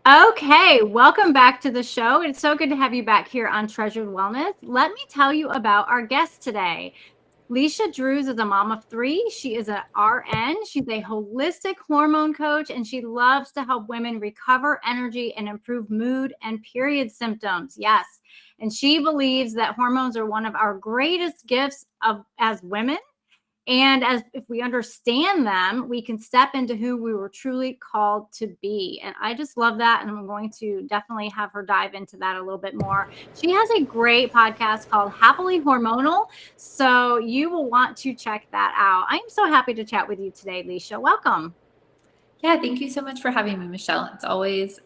Okay, welcome back to the show. It's so good to have you back here on Treasured Wellness. Let me tell you about our guest today. Leisha Drews is a mom of three. She is an RN. She's a holistic hormone coach, and she loves to help women recover energy and improve mood and period symptoms. Yes. And she believes that hormones are one of our greatest gifts as women. And as if we understand them, we can step into who we were truly called to be. And I just love that. And I'm going to definitely have her dive into that a little bit more. She has a great podcast called Happily Hormonal. So you will want to check that out. I'm so happy to chat with you today, Leisha. Welcome. Yeah, thank you so much for having me, Michelle. It's always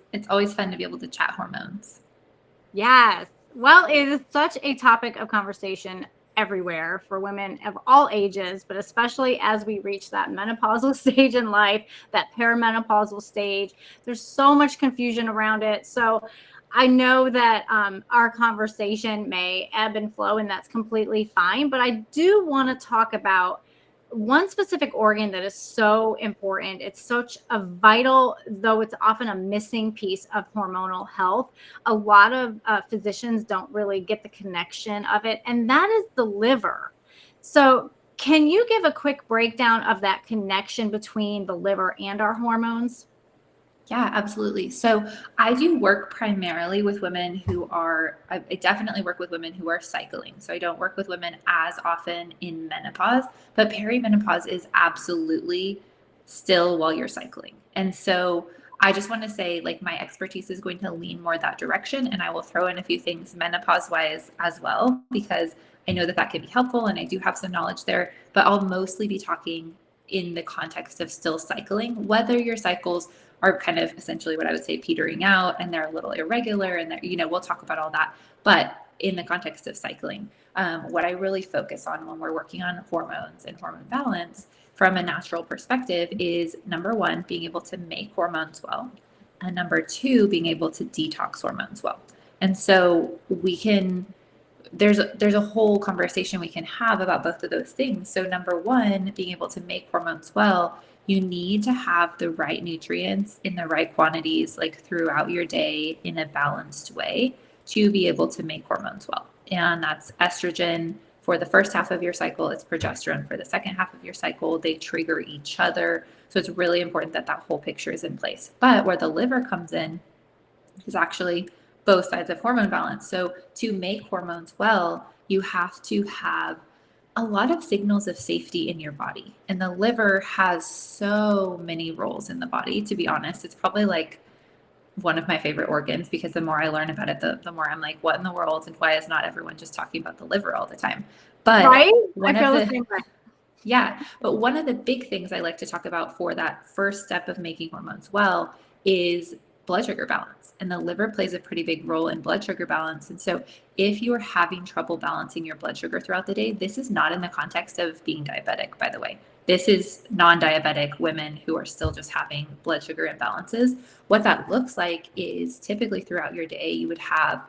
fun to be able to chat hormones. Yes. Well, it is such a topic of conversation everywhere for women of all ages, but especially as we reach that menopausal stage in life, that perimenopausal stage. There's so much confusion around it. So I know that our conversation may ebb and flow, and that's completely fine. But I do want to talk about one specific organ that is so important. It's such a vital, though it's often a missing piece of hormonal health. A lot of physicians don't really get the connection of it, and that is the liver. So, can you give a quick breakdown of that connection between the liver and our hormones? Yeah, absolutely. So I do work primarily with women I definitely work with women who are cycling. So I don't work with women as often in menopause, but perimenopause is absolutely still while you're cycling. And so I just want to say, like, my expertise is going to lean more that direction. And I will throw in a few things menopause wise as well, because I know that that can be helpful and I do have some knowledge there, but I'll mostly be talking in the context of still cycling, whether your cycles are kind of essentially what I would say petering out and they're a little irregular and we'll talk about all that. But in the context of cycling, what I really focus on when we're working on hormones and hormone balance from a natural perspective is number one, being able to make hormones well. And number two, being able to detox hormones well. And so there's a whole conversation we can have about both of those things. So number one, being able to make hormones well, you need to have the right nutrients in the right quantities, like throughout your day in a balanced way to be able to make hormones well. And that's estrogen for the first half of your cycle. It's progesterone for the second half of your cycle. They trigger each other. So it's really important that that whole picture is in place. But where the liver comes in is actually both sides of hormone balance. So to make hormones well, you have to have a lot of signals of safety in your body. And the liver has so many roles in the body, to be honest. It's probably like one of my favorite organs because the more I learn about it, the more I'm like, what in the world? And why is not everyone just talking about the liver all the time? But Right? I one of feel the the same way. yeah, but one of the big things I like to talk about for that first step of making hormones well is blood sugar balance. And the liver plays a pretty big role in blood sugar balance. And so if you are having trouble balancing your blood sugar throughout the day, this is not in the context of being diabetic, by the way. This is non-diabetic women who are still just having blood sugar imbalances. What that looks like is typically throughout your day, you would have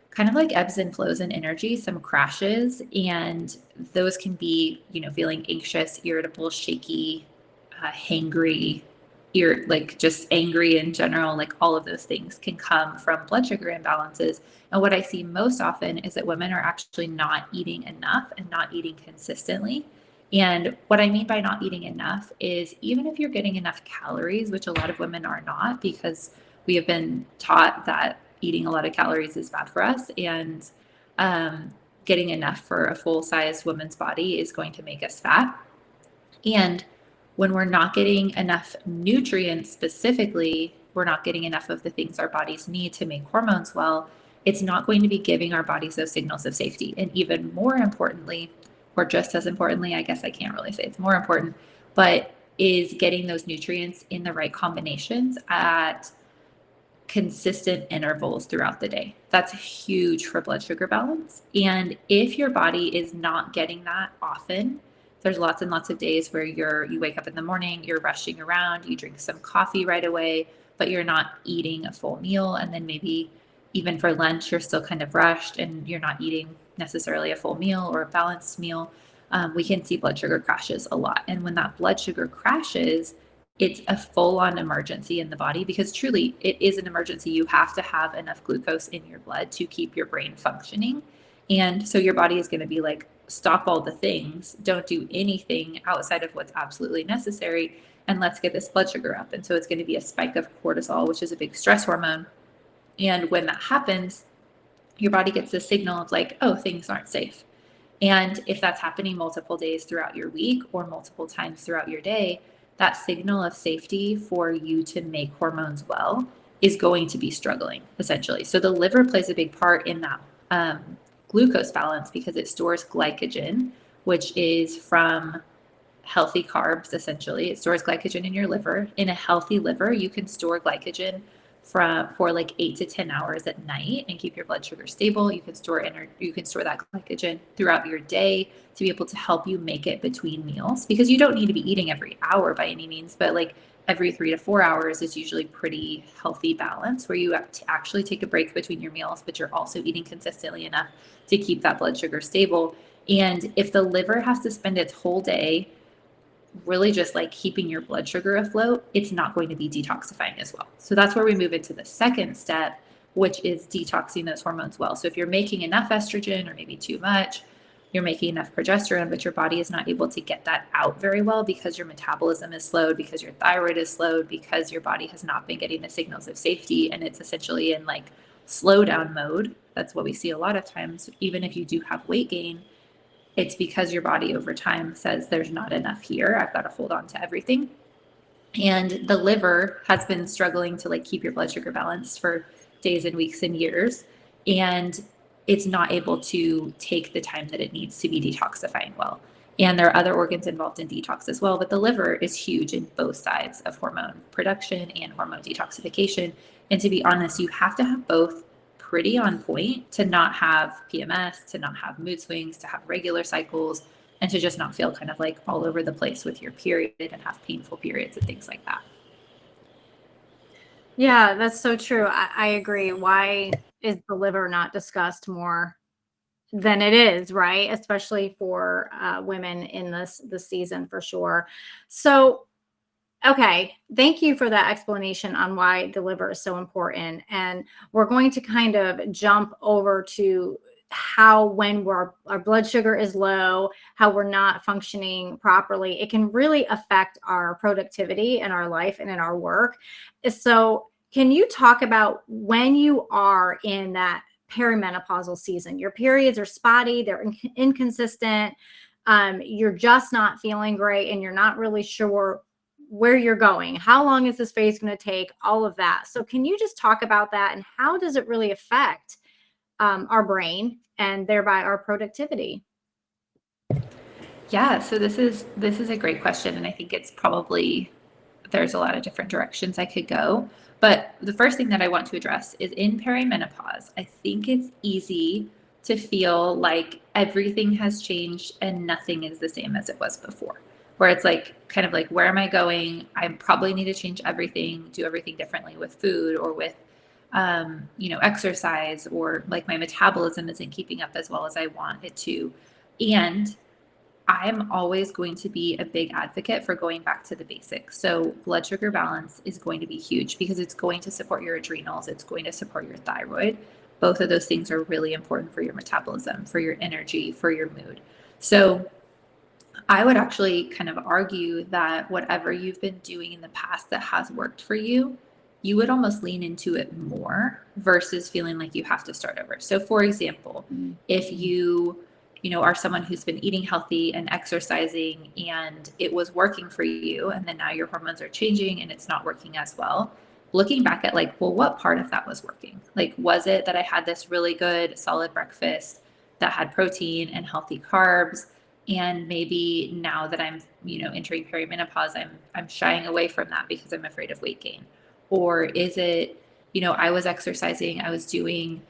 kind of like ebbs and flows in energy, some crashes, and those can be, feeling anxious, irritable, shaky, hangry, like just angry in general. Like all of those things can come from blood sugar imbalances. And what I see most often is that women are actually not eating enough and not eating consistently. And what I mean by not eating enough is even if you're getting enough calories, which a lot of women are not, because we have been taught that eating a lot of calories is bad for us, and getting enough for a full-sized woman's body is going to make us fat. And when we're not getting enough nutrients specifically, we're not getting enough of the things our bodies need to make hormones well, it's not going to be giving our bodies those signals of safety. And even more importantly, or just as importantly, I guess I can't really say it's more important, but is getting those nutrients in the right combinations at consistent intervals throughout the day. That's huge for blood sugar balance. And if your body is not getting that often, there's lots and lots of days where you wake up in the morning, you're rushing around, you drink some coffee right away, but you're not eating a full meal. And then maybe even for lunch, you're still kind of rushed and you're not eating necessarily a full meal or a balanced meal. We can see blood sugar crashes a lot. And when that blood sugar crashes, it's a full-on emergency in the body, because truly it is an emergency. You have to have enough glucose in your blood to keep your brain functioning. And so your body is going to be like, stop all the things, don't do anything outside of what's absolutely necessary, and let's get this blood sugar up. And so it's going to be a spike of cortisol, which is a big stress hormone. And when that happens, your body gets this signal of like, oh, things aren't safe. And if that's happening multiple days throughout your week or multiple times throughout your day, that signal of safety for you to make hormones well is going to be struggling, essentially. So the liver plays a big part in that glucose balance, because it stores glycogen, which is from healthy carbs, essentially. It stores glycogen in your liver. In a healthy liver, you can store glycogen for like 8 to 10 hours at night and keep your blood sugar stable. You can store that glycogen throughout your day to be able to help you make it between meals, because you don't need to be eating every hour by any means, but like every 3 to 4 hours is usually pretty healthy balance, where you have to actually take a break between your meals, but you're also eating consistently enough to keep that blood sugar stable. And if the liver has to spend its whole day really just like keeping your blood sugar afloat, it's not going to be detoxifying as well. So that's where we move into the second step, which is detoxing those hormones well. So if you're making enough estrogen or maybe too much, you're making enough progesterone, but your body is not able to get that out very well because your metabolism is slowed, because your thyroid is slowed, because your body has not been getting the signals of safety, and it's essentially in like slow down mode. That's what we see a lot of times. Even if you do have weight gain, it's because your body over time says there's not enough here. I've got to hold on to everything. And the liver has been struggling to like keep your blood sugar balanced for days and weeks and years. And it's not able to take the time that it needs to be detoxifying well. And there are other organs involved in detox as well, but the liver is huge in both sides of hormone production and hormone detoxification. And to be honest, you have to have both pretty on point to not have PMS, to not have mood swings, to have regular cycles, and to just not feel kind of like all over the place with your period and have painful periods and things like that. Yeah, that's so true. I agree. Why is the liver not discussed more than it is, right? Especially for women in this season, for sure. So, okay, thank you for that explanation on why the liver is so important. And we're going to kind of jump over to how, when our blood sugar is low, how we're not functioning properly, it can really affect our productivity in our life and in our work. So can you talk about when you are in that perimenopausal season? Your periods are spotty, they're inconsistent, you're just not feeling great, and you're not really sure where you're going. How long is this phase going to take? All of that. So can you just talk about that, and how does it really affect our brain and thereby our productivity? Yeah, so this is a great question, and I think it's probably, there's a lot of different directions I could go. But the first thing that I want to address is, in perimenopause, I think it's easy to feel like everything has changed and nothing is the same as it was before. Where it's like, kind of like, where am I going? I probably need to change everything, do everything differently with food or with, exercise, or like my metabolism isn't keeping up as well as I want it to. And I'm always going to be a big advocate for going back to the basics. So blood sugar balance is going to be huge, because it's going to support your adrenals. It's going to support your thyroid. Both of those things are really important for your metabolism, for your energy, for your mood. So I would actually kind of argue that whatever you've been doing in the past that has worked for you, you would almost lean into it more versus feeling like you have to start over. So for example, if you are someone who's been eating healthy and exercising and it was working for you, and then now your hormones are changing and it's not working as well, looking back at like, well, what part of that was working? Like, was it that I had this really good solid breakfast that had protein and healthy carbs, and maybe now that I'm, entering perimenopause, I'm shying away from that because I'm afraid of weight gain? Or is it, I was exercising, I was doing,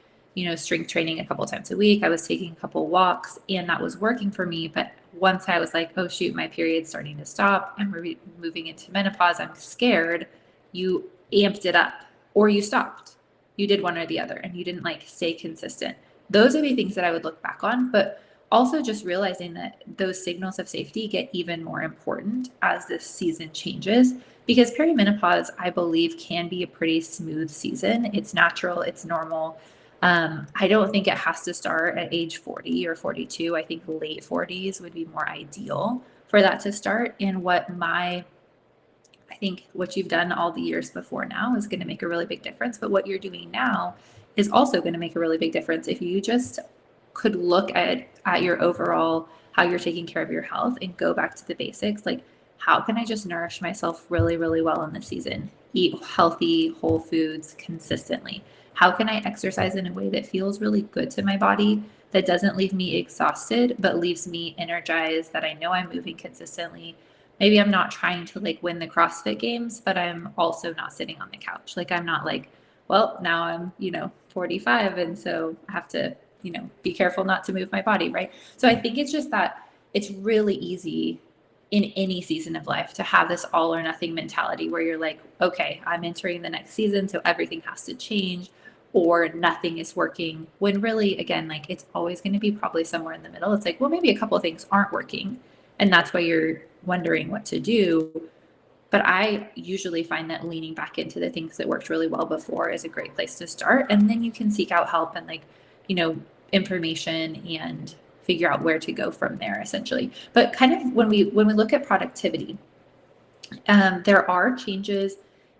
strength training a couple times a week, I was taking a couple walks, and that was working for me. But once I was like, oh shoot, my period's starting to stop, I'm moving into menopause, I'm scared, you amped it up, or you stopped. You did one or the other, and you didn't like stay consistent. Those would be things that I would look back on. But also just realizing that those signals of safety get even more important as this season changes, because perimenopause, I believe, can be a pretty smooth season. It's natural, it's normal. I don't think it has to start at age 40 or 42. I think late 40s would be more ideal for that to start. And I think what you've done all the years before now is going to make a really big difference. But what you're doing now is also going to make a really big difference if you just could look at your overall, how you're taking care of your health and go back to the basics. Like, how can I just nourish myself really, really well in this season? Eat healthy, whole foods consistently. How can I exercise in a way that feels really good to my body, that doesn't leave me exhausted, but leaves me energized, that I know I'm moving consistently? Maybe I'm not trying to like win the CrossFit games, but I'm also not sitting on the couch. Like, I'm not like, well, now I'm, 45. And so I have to, be careful not to move my body. Right. So I think it's just that it's really easy in any season of life to have this all or nothing mentality where you're like, okay, I'm entering the next season, so everything has to change, or nothing is working, when really, again, like, it's always going to be probably somewhere in the middle. It's like, well, maybe a couple of things aren't working, and that's why you're wondering what to do. But I usually find that leaning back into the things that worked really well before is a great place to start. And then you can seek out help and information and figure out where to go from there, essentially. But kind of when we look at productivity, there are changes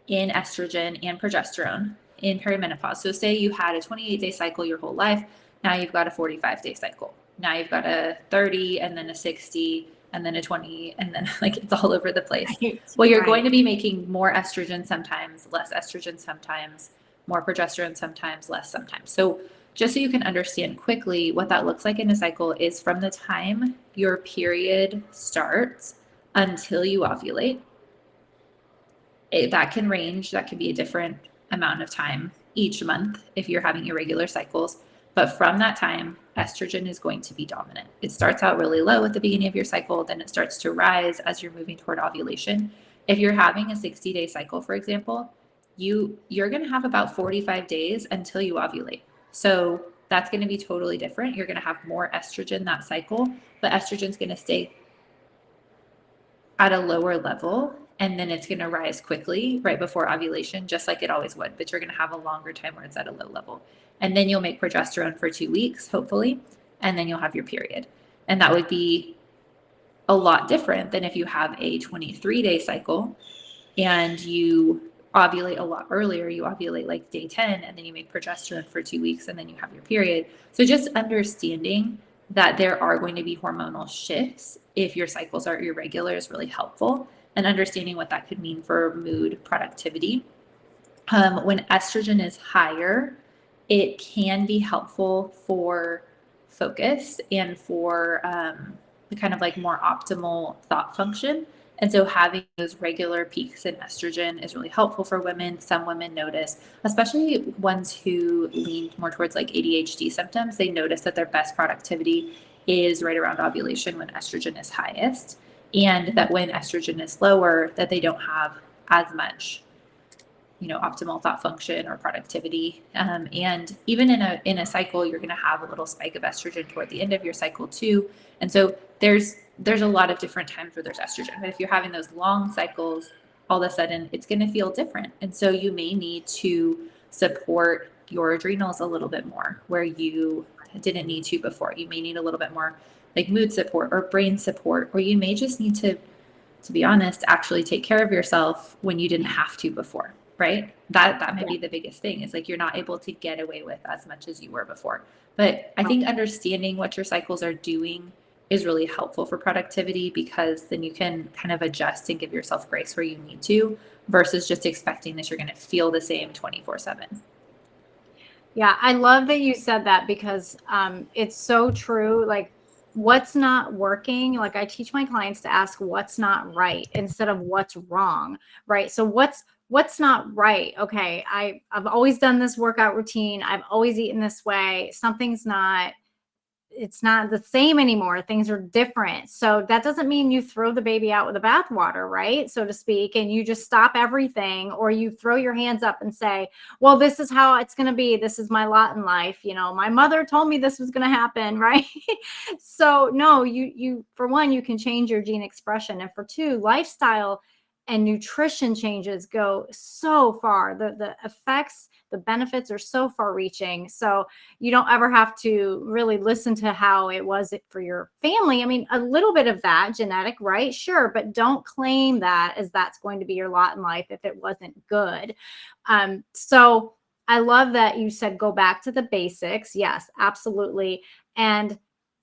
in estrogen and progesterone in perimenopause. So say you had a 28-day cycle your whole life. Now you've got a 45-day cycle. Now you've got a 30 and then a 60 and then a 20, and then like it's all over the place. Right. Well, you're going to be making more estrogen sometimes, less estrogen sometimes, more progesterone sometimes, less sometimes. So just so you can understand quickly what that looks like in a cycle is from the time your period starts until you ovulate. That can range, that could be a different amount of time each month if you're having irregular cycles. But from that time, estrogen is going to be dominant. It starts out really low at the beginning of your cycle, then it starts to rise as you're moving toward ovulation. If you're having a 60-day cycle, for example, you're going to have about 45 days until you ovulate. So that's going to be totally different. You're going to have more estrogen that cycle, but estrogen is going to stay at a lower level, and then it's going to rise quickly right before ovulation, just like it always would. But you're going to have a longer time where it's at a low level. And then you'll make progesterone for 2 weeks, hopefully, and then you'll have your period. And that would be a lot different than if you have a 23-day cycle and you ovulate a lot earlier. You ovulate like day 10, and then you make progesterone for 2 weeks, and then you have your period. So just understanding that there are going to be hormonal shifts if your cycles are irregular is really helpful, and understanding what that could mean for mood, productivity. When estrogen is higher, it can be helpful for focus and for the kind of like more optimal thought function. And so having those regular peaks in estrogen is really helpful for women. Some women notice, especially ones who lean more towards like ADHD symptoms, they notice that their best productivity is right around ovulation when estrogen is highest, and that when estrogen is lower, that they don't have as much optimal thought function or productivity. And even in a cycle, you're going to have a little spike of estrogen toward the end of your cycle too. And so there's a lot of different times where there's estrogen, but if you're having those long cycles, all of a sudden it's going to feel different. And so you may need to support your adrenals a little bit more where you didn't need to before. You may need a little bit more like mood support or brain support, or you may just need to be honest, actually take care of yourself when you didn't have to before. Right? That may be the biggest thing, is like you're not able to get away with as much as you were before. But I think understanding what your cycles are doing is really helpful for productivity, because then you can kind of adjust and give yourself grace where you need to, versus just expecting that you're going to feel the same 24/7. Yeah, I love that you said that, because it's so true. Like, what's not working, like I teach my clients to ask what's not right instead of what's wrong, right? So what's not right? Okay, I've always done this workout routine. I've always eaten this way. It's not the same anymore. Things are different. So that doesn't mean you throw the baby out with the bathwater, right? So to speak, and you just stop everything, or you throw your hands up and say, well, this is how it's going to be. This is my lot in life. My mother told me this was going to happen, right? So no, you, for one, you can change your gene expression. And for two, lifestyle and nutrition changes go so far. The effects, the benefits are so far reaching. So you don't ever have to really listen to how it was for your family. I mean, a little bit of that genetic, right? Sure. But don't claim that as that's going to be your lot in life if it wasn't good. So I love that you said go back to the basics. Yes, absolutely. And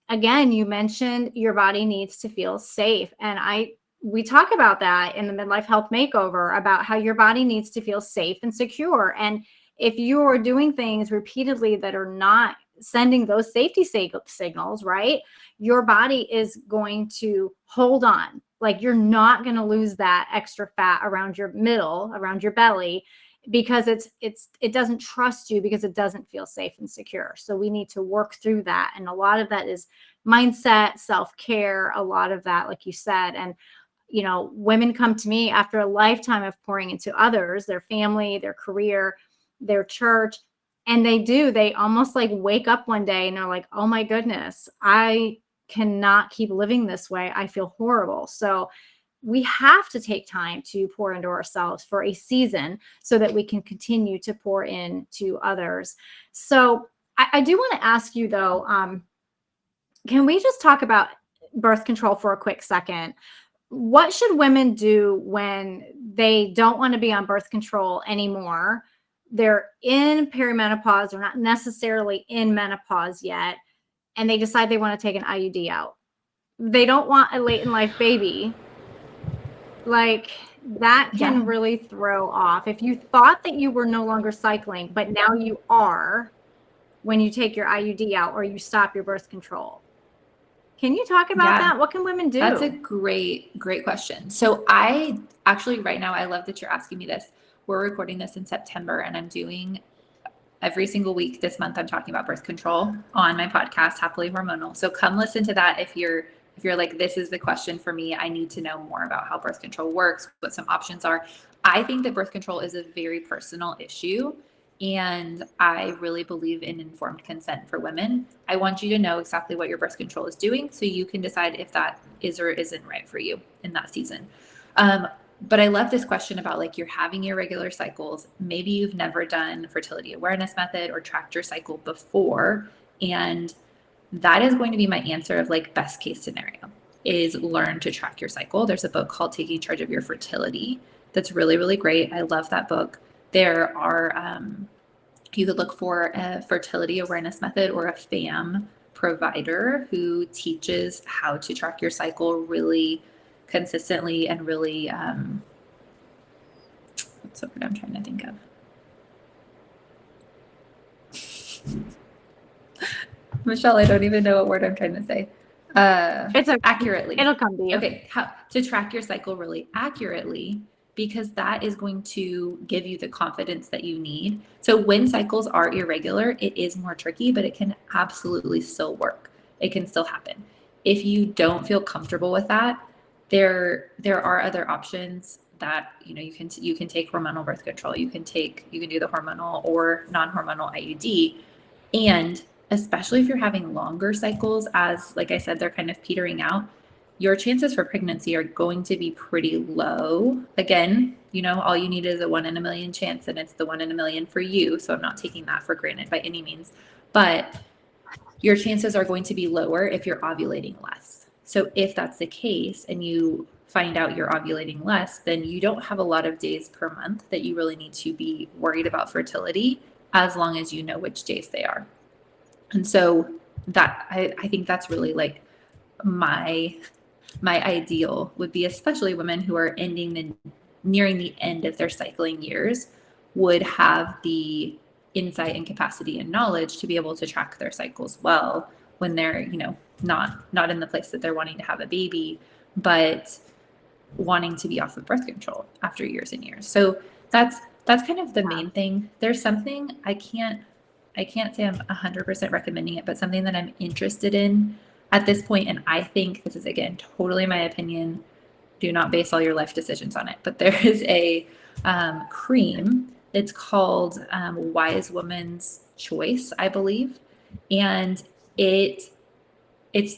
again, you mentioned your body needs to feel safe. And we talk about that in the Midlife Health Makeover, about how your body needs to feel safe and secure. And if you are doing things repeatedly that are not sending those safety signals, right, your body is going to hold on. Like, you're not going to lose that extra fat around your middle, around your belly, because it doesn't trust you, because it doesn't feel safe and secure. So we need to work through that. And a lot of that is mindset, self-care, a lot of that, like you said. And women come to me after a lifetime of pouring into others, their family, their career, their church. And they almost like wake up one day and they're like, oh my goodness, I cannot keep living this way. I feel horrible. So we have to take time to pour into ourselves for a season so that we can continue to pour into others. So I do want to ask you though, can we just talk about birth control for a quick second? What should women do when they don't want to be on birth control anymore? They're in perimenopause, or not necessarily in menopause yet, and they decide they want to take an IUD out. They don't want a late in life baby. Like, that can really throw off. If you thought that you were no longer cycling, but now you are when you take your IUD out or you stop your birth control. Can you talk about that? What can women do? That's a great question. So I actually, right now, I love that you're asking me this. We're recording this in September, and I'm doing every single week this month. I'm talking about birth control on my podcast, Happily Hormonal. So come listen to that if you're like, this is the question for me. I need to know more about how birth control works, what some options are. I think that birth control is a very personal issue. And I really believe in informed consent for women. I want you to know exactly what your birth control is doing so you can decide if that is or isn't right for you in that season. But I love this question about, like, you're having irregular cycles. Maybe you've never done fertility awareness method or tracked your cycle before. And that is going to be my answer of, like, best case scenario is learn to track your cycle. There's a book called Taking Charge of Your Fertility that's really, really great. I love that book. There are, you could look for a fertility awareness method or a FAM provider who teaches how to track your cycle really consistently and really, what's the word I'm trying to think of? Michelle, I don't even know what word I'm trying to say. It's okay. Accurately. It'll come to you. Okay, how to track your cycle really accurately, because that is going to give you the confidence that you need. So when cycles are irregular, it is more tricky, but it can absolutely still work. It can still happen. If you don't feel comfortable with that, there are other options that you can take hormonal birth control. You can do the hormonal or non-hormonal IUD, and especially if you're having longer cycles, as like I said, they're kind of petering out, your chances for pregnancy are going to be pretty low. Again, all you need is a 1 in a million chance, and it's the 1 in a million for you. So I'm not taking that for granted by any means, but your chances are going to be lower if you're ovulating less. So if that's the case and you find out you're ovulating less, then you don't have a lot of days per month that you really need to be worried about fertility, as long as you know which days they are. And so that I think that's really like my ideal would be, especially women who are nearing the end of their cycling years, would have the insight and capacity and knowledge to be able to track their cycles well when they're, not in the place that they're wanting to have a baby, but wanting to be off of birth control after years and years. So that's kind of the main thing. There's something I can't say I'm 100% recommending it, but something that I'm interested in at this point, and I think this is, again, totally my opinion. Do not base all your life decisions on it. But there is a cream. It's called Wise Woman's Choice, I believe. And it's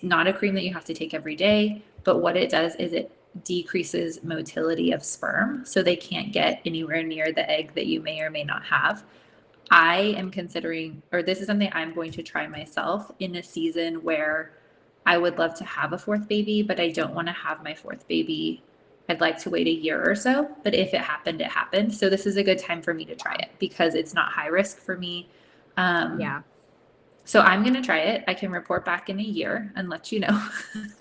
not a cream that you have to take every day. But what it does is it decreases motility of sperm, so they can't get anywhere near the egg that you may or may not have. I am considering, or this is something I'm going to try myself in a season where I would love to have a fourth baby, but I don't want to have my fourth baby. I'd like to wait a year or so, but if it happened, it happened. So this is a good time for me to try it because it's not high risk for me. Yeah. So I'm going to try it. I can report back in a year and let you know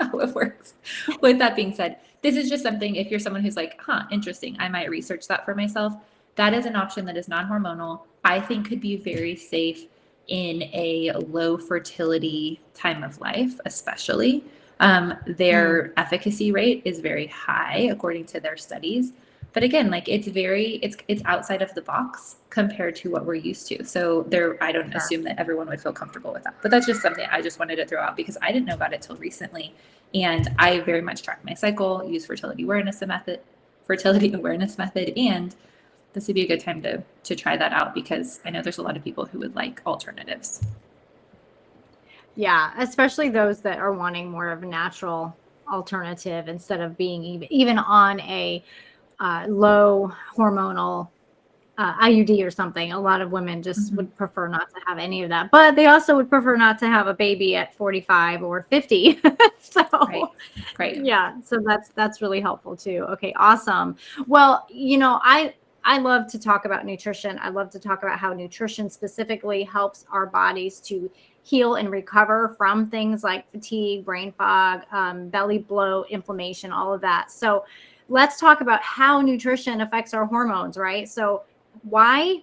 how it works. With that being said, this is just something, if you're someone who's like, interesting, I might research that for myself. That is an option that is non-hormonal. I think could be very safe in a low fertility time of life, especially. Their efficacy rate is very high according to their studies. But again, like it's outside of the box compared to what we're used to. So I don't assume that everyone would feel comfortable with that. But that's just something I just wanted to throw out because I didn't know about it till recently. And I very much track my cycle, use fertility awareness method, and this would be a good time to try that out because I know there's a lot of people who would like alternatives. Yeah, especially those that are wanting more of a natural alternative instead of being even on a low hormonal IUD or something. A lot of women just would prefer not to have any of that, but they also would prefer not to have a baby at 45 or 50. So right. Yeah, so that's really helpful too. Okay, awesome. Well, I love to talk about nutrition. I love to talk about how nutrition specifically helps our bodies to heal and recover from things like fatigue, brain fog, belly bloat, inflammation, all of that. So let's talk about how nutrition affects our hormones, right? So why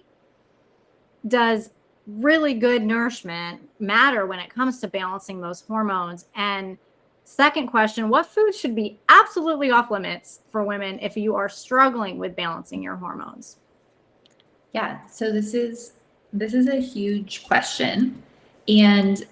does really good nourishment matter when it comes to balancing those hormones? And second question, what foods should be absolutely off limits for women if you are struggling with balancing your hormones? Yeah, so this is a huge question. And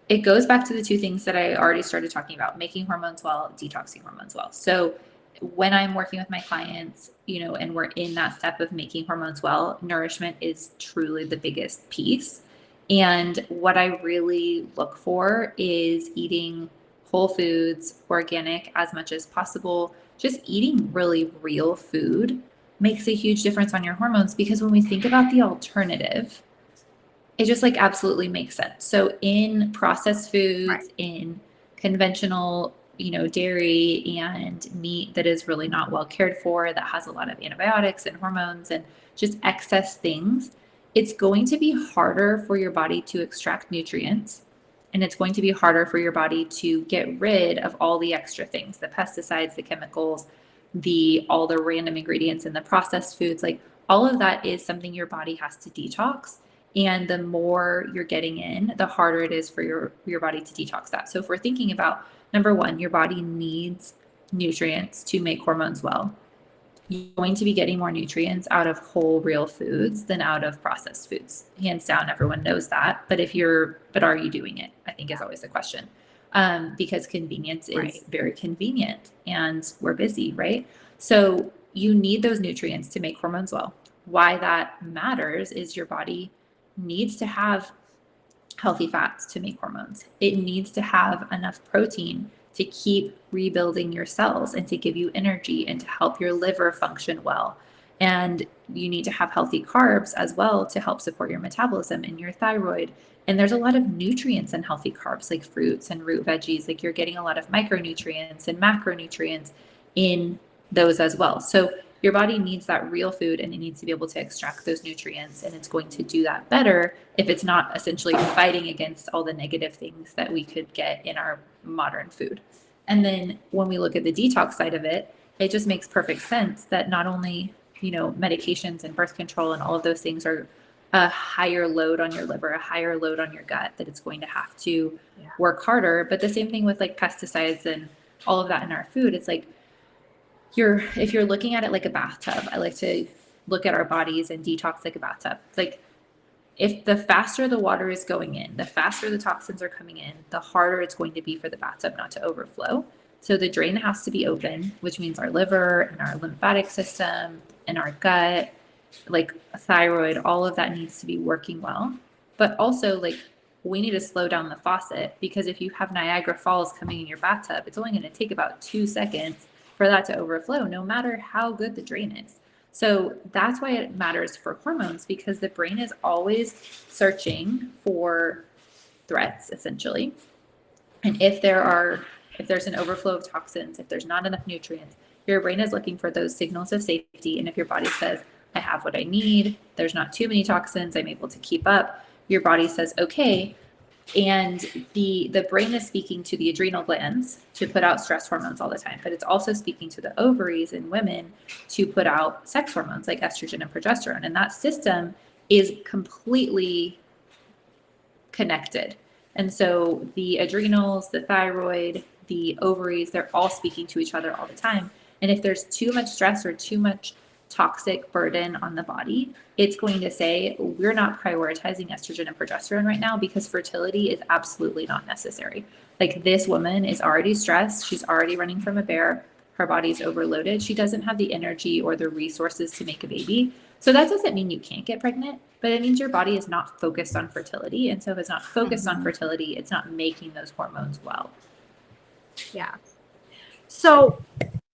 it goes back to the two things that I already started talking about, making hormones well, detoxing hormones well. So when I'm working with my clients, and we're in that step of making hormones well, nourishment is truly the biggest piece. And what I really look for is eating whole foods, organic as much as possible. Just eating really real food makes a huge difference on your hormones because when we think about the alternative, it just like absolutely makes sense. So in processed foods, in conventional, dairy and meat that is really not well cared for, that has a lot of antibiotics and hormones and just excess things, it's going to be harder for your body to extract nutrients. And it's going to be harder for your body to get rid of all the extra things, the pesticides, the chemicals, all the random ingredients in the processed foods. Like all of that is something your body has to detox. And the more you're getting in, the harder it is for your body to detox that. So if we're thinking about, number one, your body needs nutrients to make hormones well. You're going to be getting more nutrients out of whole, real foods than out of processed foods. Hands down, everyone knows that. But are you doing it? I think is always the question. Because convenience is very convenient and we're busy, right? So you need those nutrients to make hormones well. Why that matters is your body needs to have healthy fats to make hormones. It needs to have enough protein to keep rebuilding your cells and to give you energy and to help your liver function well. And you need to have healthy carbs as well to help support your metabolism and your thyroid. And there's a lot of nutrients in healthy carbs, like fruits and root veggies. Like you're getting a lot of micronutrients and macronutrients in those as well. So your body needs that real food and it needs to be able to extract those nutrients. And it's going to do that better if it's not essentially fighting against all the negative things that we could get in our modern food. And then when we look at the detox side of it, it just makes perfect sense that not only, medications and birth control and all of those things are a higher load on your liver, a higher load on your gut, that it's going to have to work harder. But the same thing with like pesticides and all of that in our food. It's like, if you're looking at it like a bathtub, I like to look at our bodies and detox like a bathtub. It's like, if the faster the water is going in, the faster the toxins are coming in, the harder it's going to be for the bathtub not to overflow. So the drain has to be open, which means our liver and our lymphatic system and our gut, like thyroid, all of that needs to be working well. But also like we need to slow down the faucet, because if you have Niagara Falls coming in your bathtub, it's only going to take about 2 seconds for that to overflow, no matter how good the drain is. So that's why it matters for hormones, because the brain is always searching for threats, essentially. And if there's an overflow of toxins, if there's not enough nutrients, your brain is looking for those signals of safety. And if your body says, I have what I need, there's not too many toxins, I'm able to keep up, your body says, okay. And the brain is speaking to the adrenal glands to put out stress hormones all the time, but it's also speaking to the ovaries in women to put out sex hormones like estrogen and progesterone. And that system is completely connected. And so the adrenals, the thyroid, the ovaries, they're all speaking to each other all the time. And if there's too much stress or too much toxic burden on the body, it's going to say, we're not prioritizing estrogen and progesterone right now because fertility is absolutely not necessary. Like, this woman is already stressed. She's already running from a bear. Her body's overloaded. She doesn't have the energy or the resources to make a baby. So that doesn't mean you can't get pregnant, but it means your body is not focused on fertility. And so if it's not focused on fertility, it's not making those hormones well. Yeah. So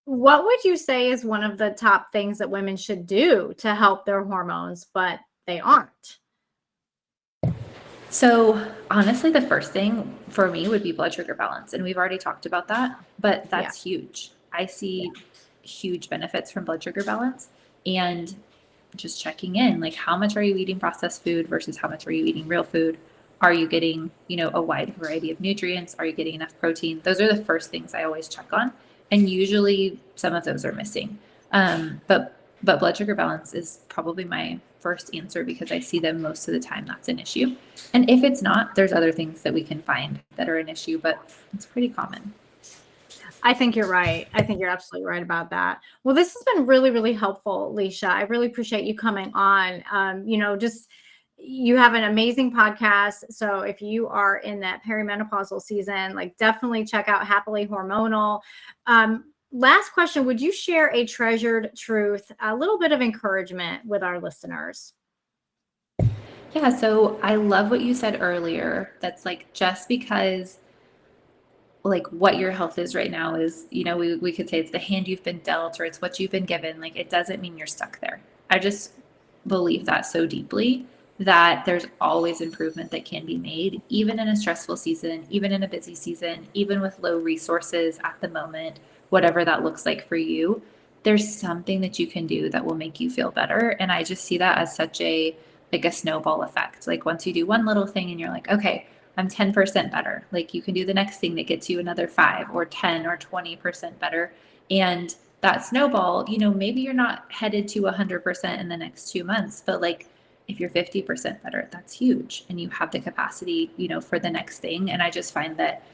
what would you say is one of the top things that women should do to help their hormones, but they aren't? So honestly, the first thing for me would be blood sugar balance. And we've already talked about that, but that's huge. I see huge benefits from blood sugar balance, and just checking in, like, how much are you eating processed food versus how much are you eating real food? Are you getting, a wide variety of nutrients? Are you getting enough protein? Those are the first things I always check on. And usually some of those are missing. But blood sugar balance is probably my first answer because I see them most of the time that's an issue. And if it's not, there's other things that we can find that are an issue, but it's pretty common. I think you're right. I think you're absolutely right about that. Well, this has been really, really helpful, Leisha. I really appreciate you coming on. You have an amazing podcast. So if you are in that perimenopausal season, like, definitely check out Happily Hormonal. Last question, would you share a treasured truth, a little bit of encouragement with our listeners? Yeah, so I love what you said earlier. That's like, just because like what your health is right now is, we could say it's the hand you've been dealt or it's what you've been given. Like, it doesn't mean you're stuck there. I just believe that so deeply, that there's always improvement that can be made, even in a stressful season, even in a busy season, even with low resources at the moment, whatever that looks like for you. There's something that you can do that will make you feel better. And I just see that as such a snowball effect. Like, once you do one little thing and you're like, okay, I'm 10% better. Like, you can do the next thing that gets you another 5 or 10 or 20% better. And that snowball, maybe you're not headed to 100% in the next 2 months, but like, if you're 50% better, that's huge. And you have the capacity, for the next thing. And I just find that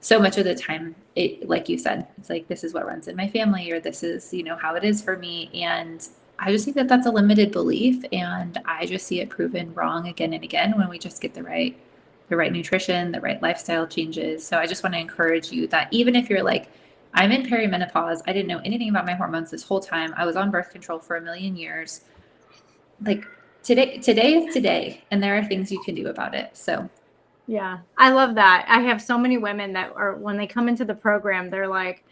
so much of the time, it, like you said, it's like, this is what runs in my family, or this is, how it is for me. And I just think that that's a limited belief. And I just see it proven wrong again and again when we just get the right nutrition, the right lifestyle changes. So I just want to encourage you that even if you're like, I'm in perimenopause, I didn't know anything about my hormones this whole time, I was on birth control for a million years. Like, today is today, and there are things you can do about it. So yeah, I love that. I have so many women that are, when they come into the program, they're like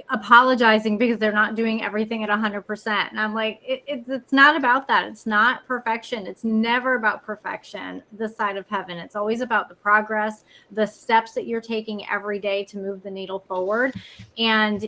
apologizing because they're not doing everything at 100%. And I'm like, it's not about that. It's not perfection. It's never about perfection this side of heaven. It's always about the progress, the steps that you're taking every day to move the needle forward. And,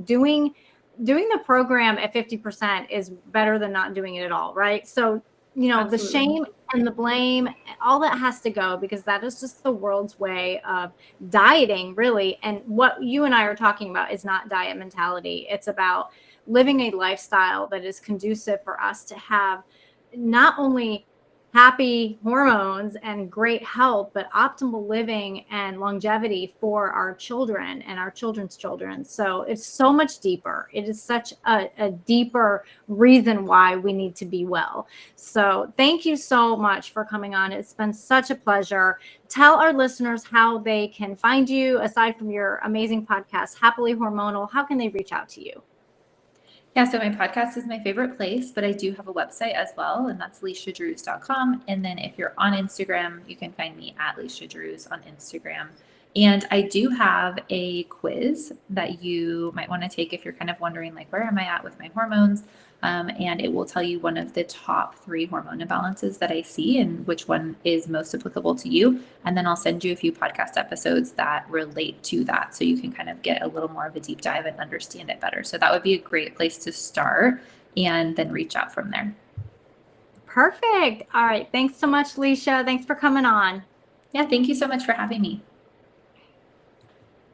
doing the program at 50% is better than not doing it at all. Right. So, Absolutely. The shame and the blame, all that has to go, because that is just the world's way of dieting, really. And what you and I are talking about is not diet mentality. It's about living a lifestyle that is conducive for us to have not only happy hormones and great health, but optimal living and longevity for our children and our children's children. So it's so much deeper. It is such a deeper reason why we need to be well. So thank you so much for coming on. It's been such a pleasure. Tell our listeners how they can find you, aside from your amazing podcast, Happily Hormonal. How can they reach out to you? Yeah, so my podcast is my favorite place, but I do have a website as well, and that's leishadrews.com. And then if you're on Instagram, you can find me at Leisha Drews on Instagram. And I do have a quiz that you might want to take if you're kind of wondering, like, where am I at with my hormones? And it will tell you one of the top 3 hormone imbalances that I see and which one is most applicable to you. And then I'll send you a few podcast episodes that relate to that so you can kind of get a little more of a deep dive and understand it better. So that would be a great place to start and then reach out from there. Perfect. All right. Thanks so much, Leisha. Thanks for coming on. Yeah, thank you so much for having me.